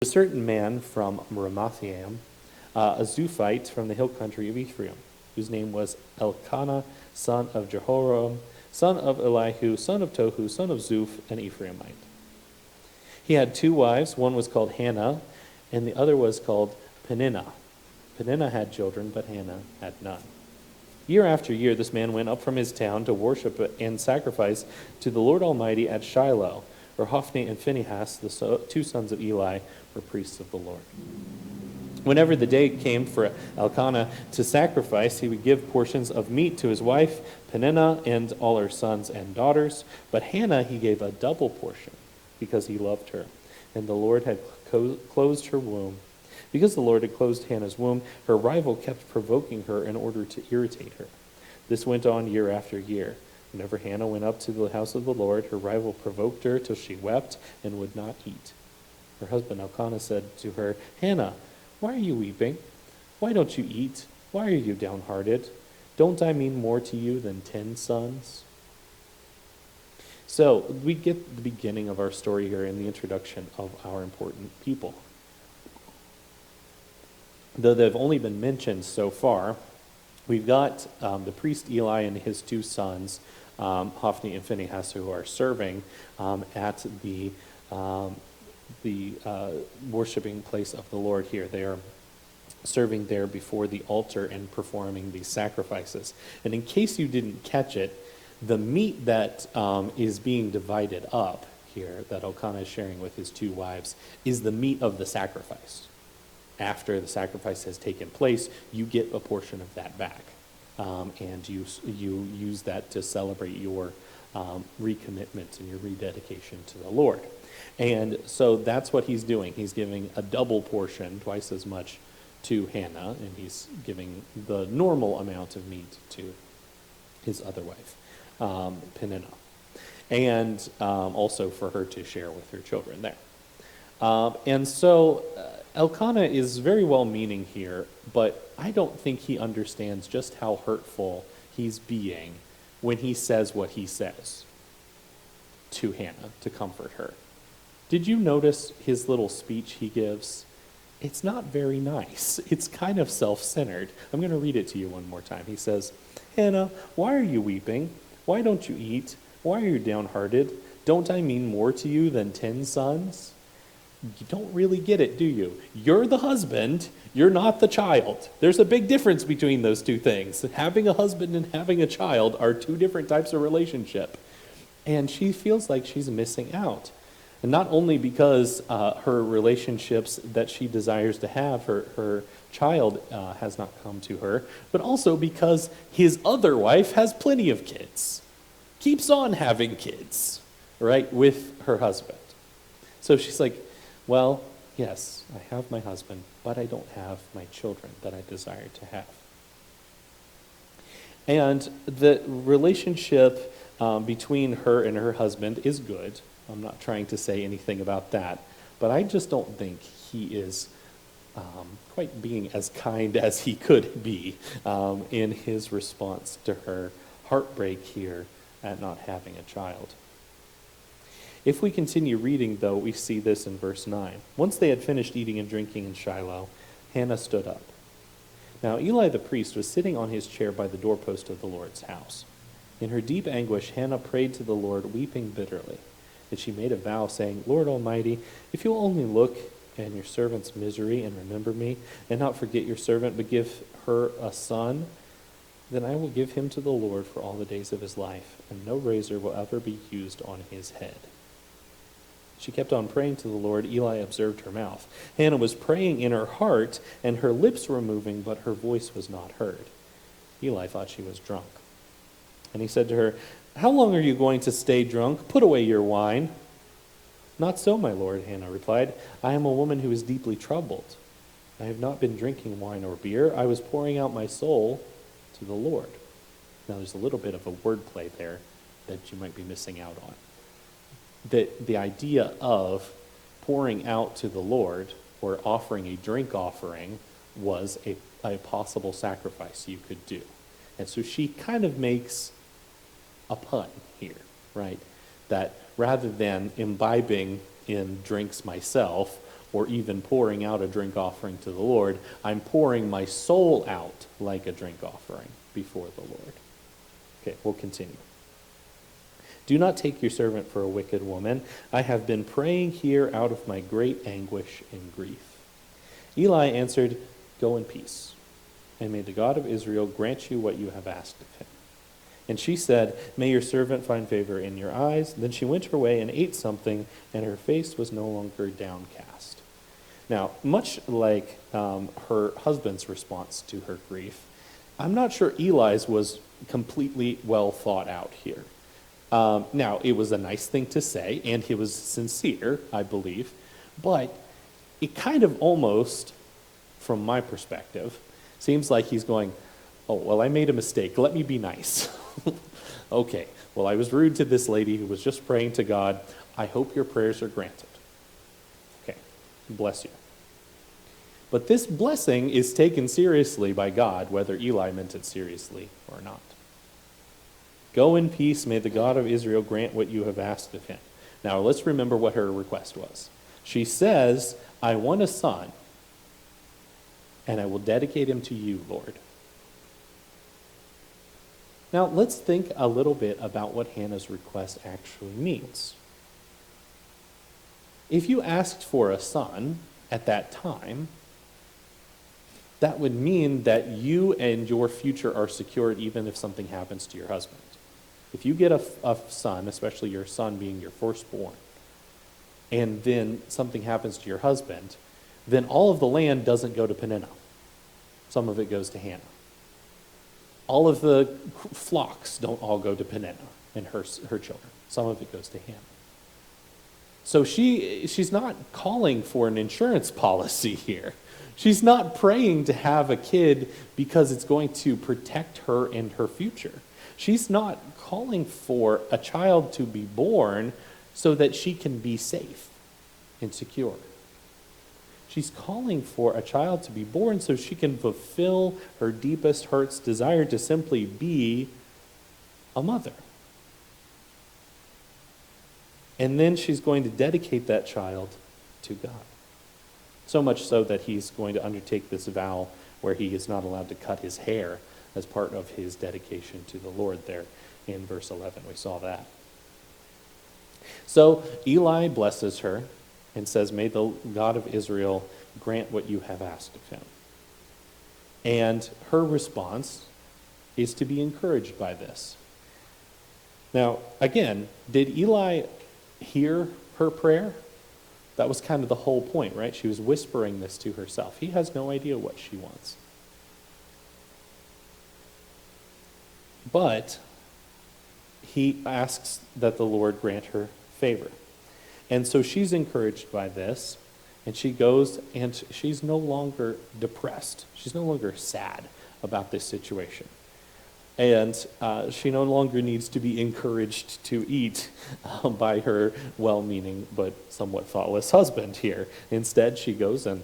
A certain man from Ramathaim, a Zuphite from the hill country of Ephraim, whose name was Elkanah, son of Jehoram, son of Elihu, son of Tohu, son of Zuph, an Ephraimite. He had two wives. One was called Hannah, and the other was called Peninnah. Peninnah had children, but Hannah had none. Year after year, this man went up from his town to worship and sacrifice to the Lord Almighty at Shiloh, where Hophni and Phinehas, the two sons of Eli, were priests of the Lord. Whenever the day came for Elkanah to sacrifice, he would give portions of meat to his wife, Peninnah, and all her sons and daughters. But Hannah he gave a double portion, because he loved her, and the Lord had closed her womb. Because the Lord had closed Hannah's womb, her rival kept provoking her in order to irritate her. This went on year after year. Whenever Hannah went up to the house of the Lord, her rival provoked her till she wept and would not eat. Her husband Elkanah said to her, "Hannah, why are you weeping? Why don't you eat? Why are you downhearted? Don't I mean more to you than 10 sons?" So we get the beginning of our story here in the introduction of our important people. Though they've only been mentioned so far, we've got the priest Eli and his two sons, Hophni and Phinehas, who are serving at the worshiping place of the Lord here. They are serving there before the altar and performing these sacrifices. And in case you didn't catch it, the meat that is being divided up here, that Elkanah is sharing with his two wives, is the meat of the sacrifice. After the sacrifice has taken place, you get a portion of that back. And you use that to celebrate your recommitment and your rededication to the Lord. And so that's what he's doing. He's giving a double portion, twice as much, to Hannah, and he's giving the normal amount of meat to his other wife, Peninnah, and also for her to share with her children there. And so Elkanah is very well-meaning here, but I don't think he understands just how hurtful he's being when he says what he says to Hannah to comfort her. Did you notice his little speech he gives? It's not very nice. It's kind of self-centered. I'm going to read it to you one more time. He says, "Hannah, why are you weeping? Why don't you eat? Why are you downhearted? Don't I mean more to you than 10 sons?" You don't really get it, do you? You're the husband, you're not the child. There's a big difference between those two things. Having a husband and having a child are two different types of relationship. And she feels like she's missing out. And not only because her relationships that she desires to have, her child has not come to her, but also because his other wife has plenty of kids. Keeps on having kids, right, with her husband. So she's like, well, yes, I have my husband, but I don't have my children that I desire to have. And the relationship between her and her husband is good. I'm not trying to say anything about that, but I just don't think he is quite being as kind as he could be in his response to her heartbreak here at not having a child. If we continue reading, though, we see this in verse 9. Once they had finished eating and drinking in Shiloh, Hannah stood up. Now Eli the priest was sitting on his chair by the doorpost of the Lord's house. In her deep anguish, Hannah prayed to the Lord, weeping bitterly. And she made a vow, saying, "Lord Almighty, if you will only look at your servant's misery and remember me, and not forget your servant, but give her a son, then I will give him to the Lord for all the days of his life, and no razor will ever be used on his head." She kept on praying to the Lord. Eli observed her mouth. Hannah was praying in her heart, and her lips were moving, but her voice was not heard. Eli thought she was drunk. And he said to her, "How long are you going to stay drunk? Put away your wine." "Not so, my lord," Hannah replied. "I am a woman who is deeply troubled. I have not been drinking wine or beer. I was pouring out my soul to the Lord." Now there's a little bit of a wordplay there that you might be missing out on. The idea of pouring out to the Lord or offering a drink offering was a possible sacrifice you could do. And so she kind of makes a pun here, right? That rather than imbibing in drinks myself or even pouring out a drink offering to the Lord. I'm pouring my soul out like a drink offering before the Lord. Okay, we'll continue. Do not take your servant for a wicked woman. I have been praying here out of my great anguish and grief. Eli answered, go in peace, and may the God of Israel grant you what you have asked of him. And she said, may your servant find favor in your eyes. Then she went her way and ate something, and her face was no longer downcast. Now, much like her husband's response to her grief, I'm not sure Eli's was completely well thought out here. Now, it was a nice thing to say, and he was sincere, I believe, but it kind of almost, from my perspective, seems like he's going, oh, well, I made a mistake. Let me be nice. Okay, well, I was rude to this lady who was just praying to God. I hope your prayers are granted. Okay, bless you. But this blessing is taken seriously by God, whether Eli meant it seriously or not. Go in peace, may the God of Israel grant what you have asked of him. Now, let's remember what her request was. She says, I want a son, and I will dedicate him to you, Lord. Now, let's think a little bit about what Hannah's request actually means. If you asked for a son at that time, that would mean that you and your future are secured even if something happens to your husband. If you get a son, especially your son being your firstborn, and then something happens to your husband, then all of the land doesn't go to Peninnah. Some of it goes to Hannah. All of the flocks don't all go to Peninnah and her children. Some of it goes to Hannah. So she's not calling for an insurance policy here. She's not praying to have a kid because it's going to protect her and her future. She's not calling for a child to be born so that she can be safe and secure. She's calling for a child to be born so she can fulfill her deepest heart's desire to simply be a mother. And then she's going to dedicate that child to God. So much so that he's going to undertake this vow where he is not allowed to cut his hair as part of his dedication to the Lord there in verse 11. We saw that. So Eli blesses her and says, may the God of Israel grant what you have asked of him. And her response is to be encouraged by this. Now, again, did Eli hear her prayer? That was kind of the whole point, right? She was whispering this to herself. He has no idea what she wants. But he asks that the Lord grant her favor. And so she's encouraged by this, and she goes, and she's no longer depressed. She's no longer sad about this situation. And she no longer needs to be encouraged to eat by her well-meaning but somewhat thoughtless husband here. Instead, she goes and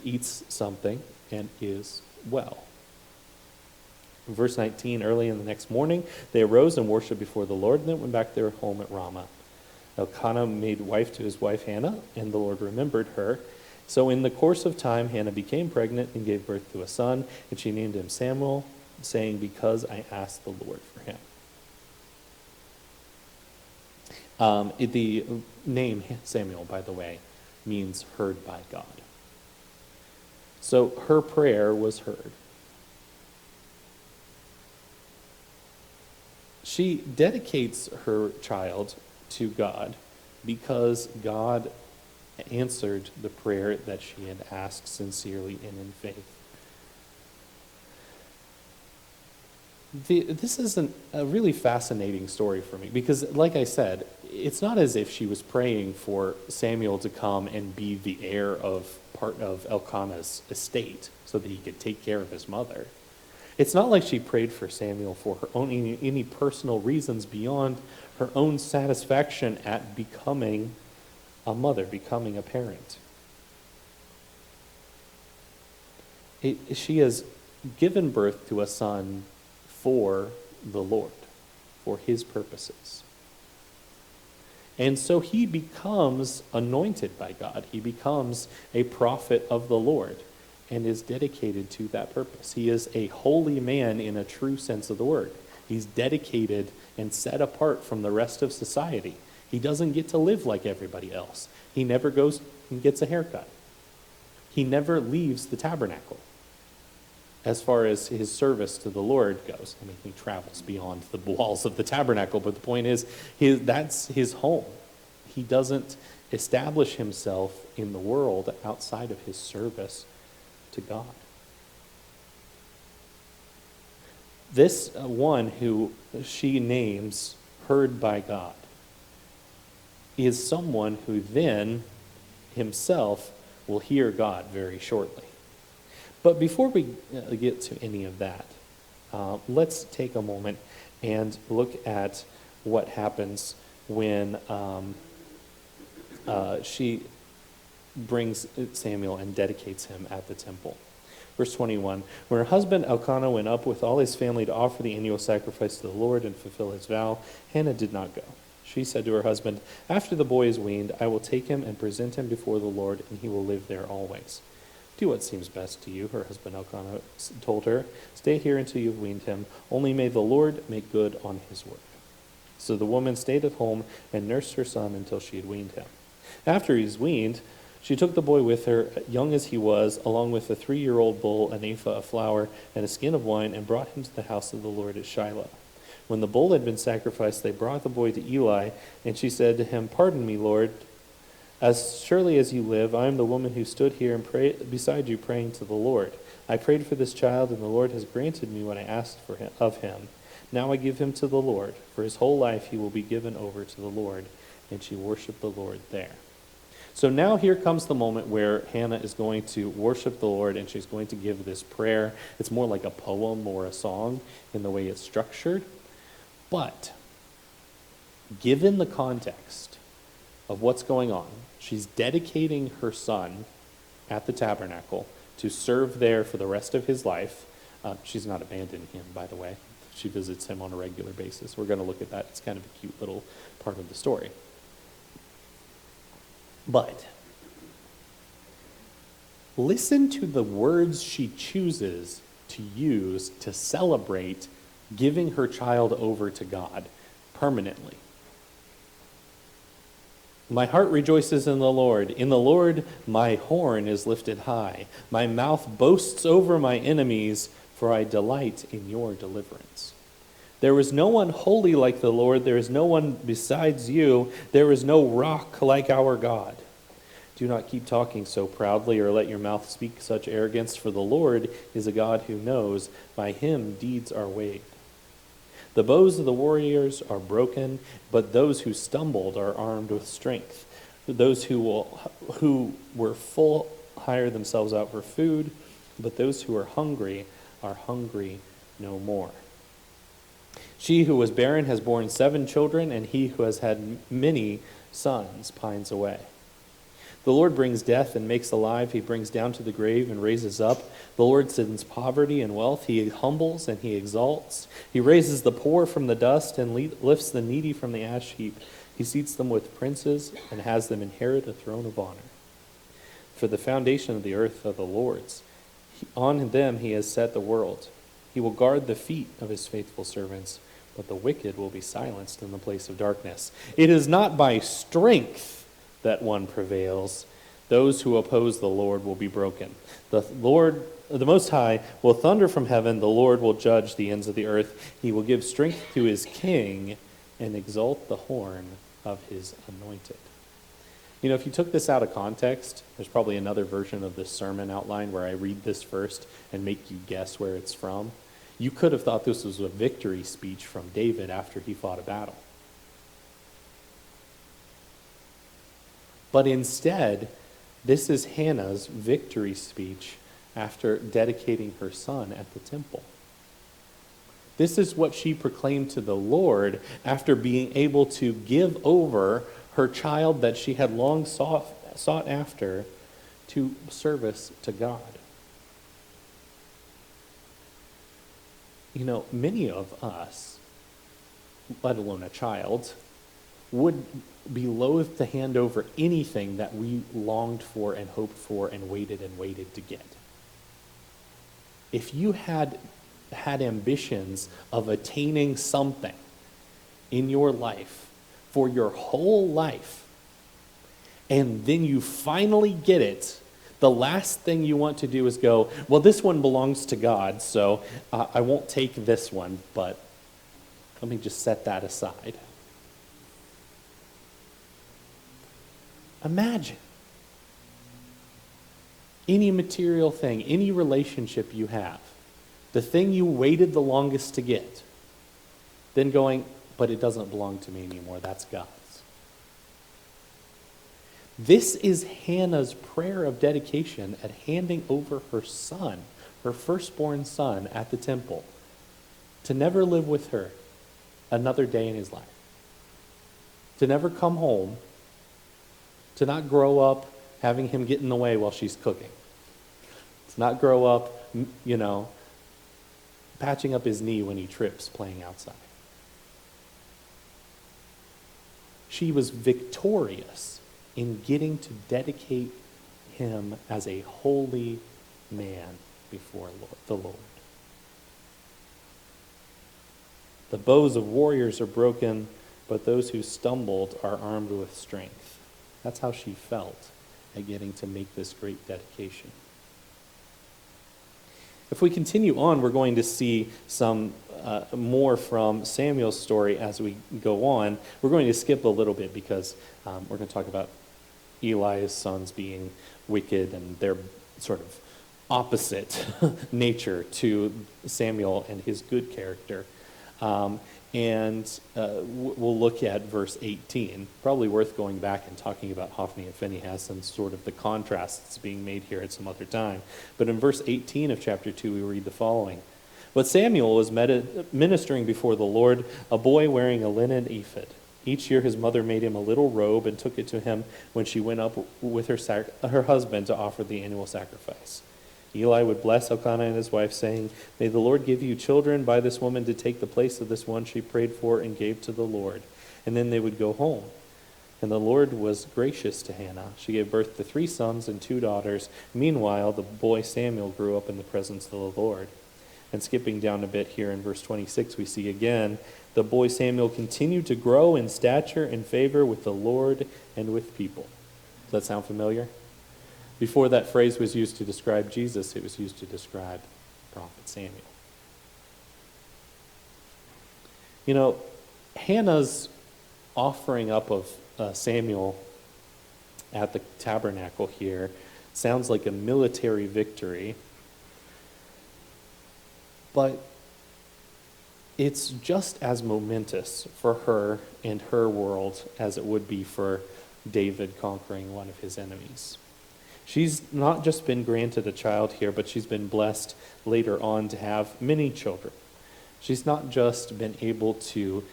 eats something and is well. Verse 19, early in the next morning, they arose and worshipped before the Lord, and then went back to their home at Ramah. Elkanah made wife to his wife Hannah, and the Lord remembered her. So in the course of time, Hannah became pregnant and gave birth to a son, and she named him Samuel, saying, because I asked the Lord for him. The name Samuel, by the way, means heard by God. So her prayer was heard. She dedicates her child to God because God answered the prayer that she had asked sincerely and in faith. This is a really fascinating story for me because, like I said, it's not as if she was praying for Samuel to come and be the heir of part of Elkanah's estate so that he could take care of his mother. It's not like she prayed for Samuel for her own any personal reasons beyond her own satisfaction at becoming a mother, becoming a parent. She has given birth to a son for the Lord, for his purposes. And so he becomes anointed by God. He becomes a prophet of the Lord and is dedicated to that purpose. He is a holy man in a true sense of the word. He's dedicated and set apart from the rest of society. He doesn't get to live like everybody else. He never goes and gets a haircut. He never leaves the tabernacle as far as his service to the Lord goes. I mean, he travels beyond the walls of the tabernacle, but the point is, that's his home. He doesn't establish himself in the world outside of his service to God. This one who she names heard by God is someone who then himself will hear God very shortly. But before we get to any of that, let's take a moment and look at what happens when she brings Samuel and dedicates him at the temple. Verse 21, when her husband Elkanah went up with all his family to offer the annual sacrifice to the Lord and fulfill his vow, Hannah did not go. She said to her husband, after the boy is weaned, I will take him and present him before the Lord, and he will live there always. Do what seems best to you, her husband Elkanah told her. Stay here until you have weaned him. Only may the Lord make good on his word. So the woman stayed at home and nursed her son until she had weaned him. After he was weaned, she took the boy with her, young as he was, along with a 3-year-old bull, an ephah of flour, and a skin of wine, and brought him to the house of the Lord at Shiloh. When the bull had been sacrificed, they brought the boy to Eli, and she said to him, Pardon me, Lord. As surely as you live, I am the woman who stood here and beside you praying to the Lord. I prayed for this child, and the Lord has granted me what I asked of him. Now I give him to the Lord. For his whole life he will be given over to the Lord. And she worshiped the Lord there. So now here comes the moment where Hannah is going to worship the Lord, and she's going to give this prayer. It's more like a poem or a song in the way it's structured. But given the context of what's going on, she's dedicating her son at the tabernacle to serve there for the rest of his life. She's not abandoning him, by the way. She visits him on a regular basis. We're going to look at that. It's kind of a cute little part of the story. But listen to the words she chooses to use to celebrate giving her child over to God permanently. My heart rejoices in the Lord. In the Lord, my horn is lifted high. My mouth boasts over my enemies, for I delight in your deliverance. There is no one holy like the Lord. There is no one besides you. There is no rock like our God. Do not keep talking so proudly or let your mouth speak such arrogance, for the Lord is a God who knows. By him deeds are weighed. The bows of the warriors are broken, but those who stumbled are armed with strength. Those who were full hire themselves out for food, but those who are hungry no more. She who was barren has borne 7 children, and he who has had many sons pines away. The Lord brings death and makes alive. He brings down to the grave and raises up. The Lord sends poverty and wealth. He humbles and he exalts. He raises the poor from the dust and lifts the needy from the ash heap. He seats them with princes and has them inherit a throne of honor. For the foundation of the earth are the Lord's. On them he has set the world. He will guard the feet of his faithful servants, but the wicked will be silenced in the place of darkness. It is not by strength that one prevails. Those who oppose the Lord will be broken. The Most High, will thunder from heaven. The Lord will judge the ends of the earth. He will give strength to his king and exalt the horn of his anointed. You know, if you took this out of context, there's probably another version of this sermon outline where I read this first and make you guess where it's from. You could have thought this was a victory speech from David after he fought a battle. But instead, this is Hannah's victory speech after dedicating her son at the temple. This is what she proclaimed to the Lord after being able to give over her child that she had long sought after to service to God. You know, many of us, let alone a child, would be loath to hand over anything that we longed for and hoped for and waited to get. If you had ambitions of attaining something in your life for your whole life, and then you finally get it, the last thing you want to do is go, well, this one belongs to God, so I won't take this one, but let me just set that aside. Imagine any material thing, any relationship you have, the thing you waited the longest to get, then going, but it doesn't belong to me anymore, that's God's. This is Hannah's prayer of dedication at handing over her son, her firstborn son, at the temple, to never live with her another day in his life, to never come home, to not grow up having him get in the way while she's cooking, to not grow up, patching up his knee when he trips playing outside. She was victorious in getting to dedicate him as a holy man before the Lord. The bows of warriors are broken, but those who stumbled are armed with strength. That's how she felt at getting to make this great dedication. If we continue on, we're going to see some more from Samuel's story as we go on. We're going to skip a little bit because we're going to talk about Eli's sons being wicked and their sort of opposite nature to Samuel and his good character. We'll look at verse 18. Probably worth going back and talking about Hophni and Phinehas and sort of the contrasts being made here at some other time. But in verse 18 of chapter 2, we read the following. But Samuel was ministering before the Lord, a boy wearing a linen ephod. Each year his mother made him a little robe and took it to him when she went up with her husband to offer the annual sacrifice. Eli would bless Elkanah and his wife, saying, "May the Lord give you children by this woman to take the place of this one she prayed for and gave to the Lord." And then they would go home. And the Lord was gracious to Hannah. She gave birth to 3 sons and 2 daughters. Meanwhile, the boy Samuel grew up in the presence of the Lord. And skipping down a bit here in verse 26, we see again, the boy Samuel continued to grow in stature and favor with the Lord and with people. Does that sound familiar? Before that phrase was used to describe Jesus, it was used to describe prophet Samuel. Hannah's offering up of Samuel at the tabernacle here sounds like a military victory, but it's just as momentous for her and her world as it would be for David conquering one of his enemies. She's not just been granted a child here, but she's been blessed later on to have many children. She's not just been able to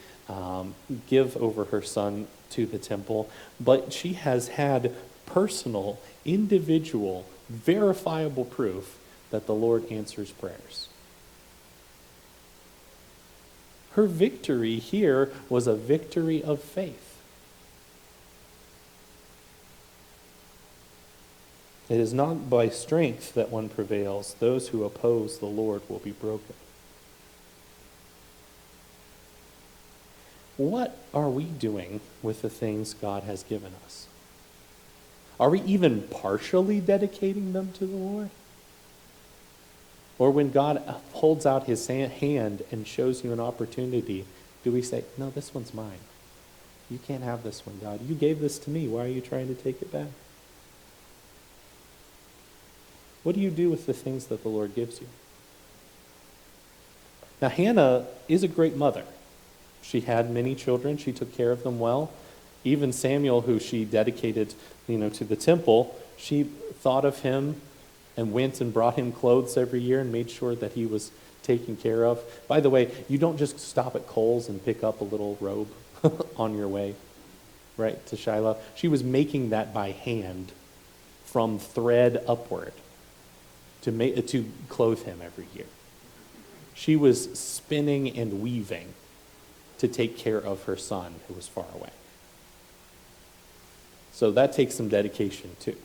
give over her son to the temple, but she has had personal, individual, verifiable proof that the Lord answers prayers. Her victory here was a victory of faith. It is not by strength that one prevails. Those who oppose the Lord will be broken. What are we doing with the things God has given us? Are we even partially dedicating them to the Lord? Or when God holds out his hand and shows you an opportunity, do we say, no, this one's mine. You can't have this one, God. You gave this to me. Why are you trying to take it back? What do you do with the things that the Lord gives you? Now, Hannah is a great mother. She had many children. She took care of them well. Even Samuel, who she dedicated, to the temple, she thought of him and went and brought him clothes every year and made sure that he was taken care of. By the way, you don't just stop at Kohl's and pick up a little robe on your way, right, to Shiloh. She was making that by hand from thread upward to clothe him every year. She was spinning and weaving to take care of her son who was far away. So that takes some dedication too.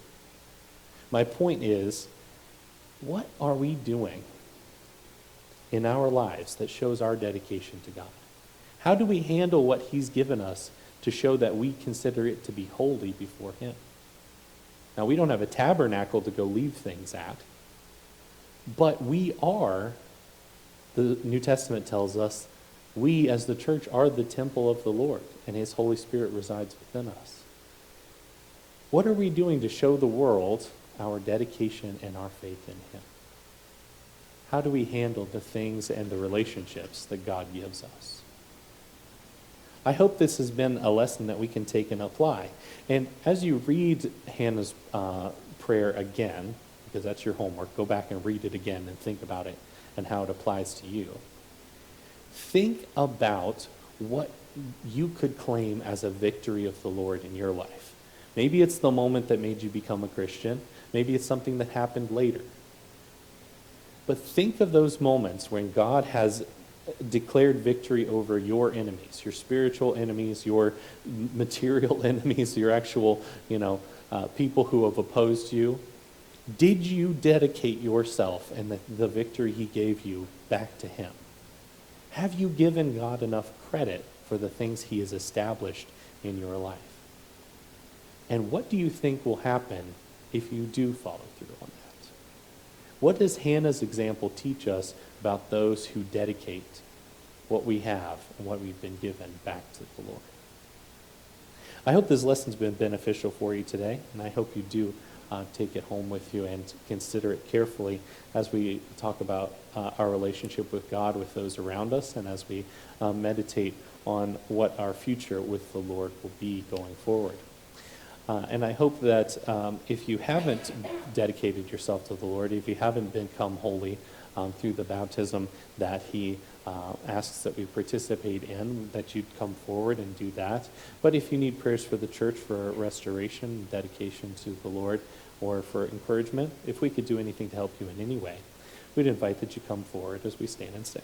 My point is, what are we doing in our lives that shows our dedication to God? How do we handle what he's given us to show that we consider it to be holy before him? Now, we don't have a tabernacle to go leave things at, but we are, the New Testament tells us, we as the church are the temple of the Lord, and his Holy Spirit resides within us. What are we doing to show the world our dedication and our faith in him? How do we handle the things and the relationships that God gives us? I hope this has been a lesson that we can take and apply. And as you read Hannah's prayer again, because that's your homework, go back and read it again and think about it and how it applies to you. Think about what you could claim as a victory of the Lord in your life. Maybe it's the moment that made you become a Christian. Maybe it's something that happened later. But think of those moments when God has declared victory over your enemies, your spiritual enemies, your material enemies, your actual, people who have opposed you. Did you dedicate yourself and the victory he gave you back to him? Have you given God enough credit for the things he has established in your life? And what do you think will happen if you do follow through on that? What does Hannah's example teach us about those who dedicate what we have and what we've been given back to the Lord? I hope this lesson's been beneficial for you today, and I hope you do take it home with you and consider it carefully as we talk about our relationship with God, with those around us, and as we meditate on what our future with the Lord will be going forward. And I hope that if you haven't dedicated yourself to the Lord, if you haven't become holy through the baptism that he asks that we participate in, that you'd come forward and do that. But if you need prayers for the church for restoration, dedication to the Lord, or for encouragement, if we could do anything to help you in any way, we'd invite that you come forward as we stand and sing.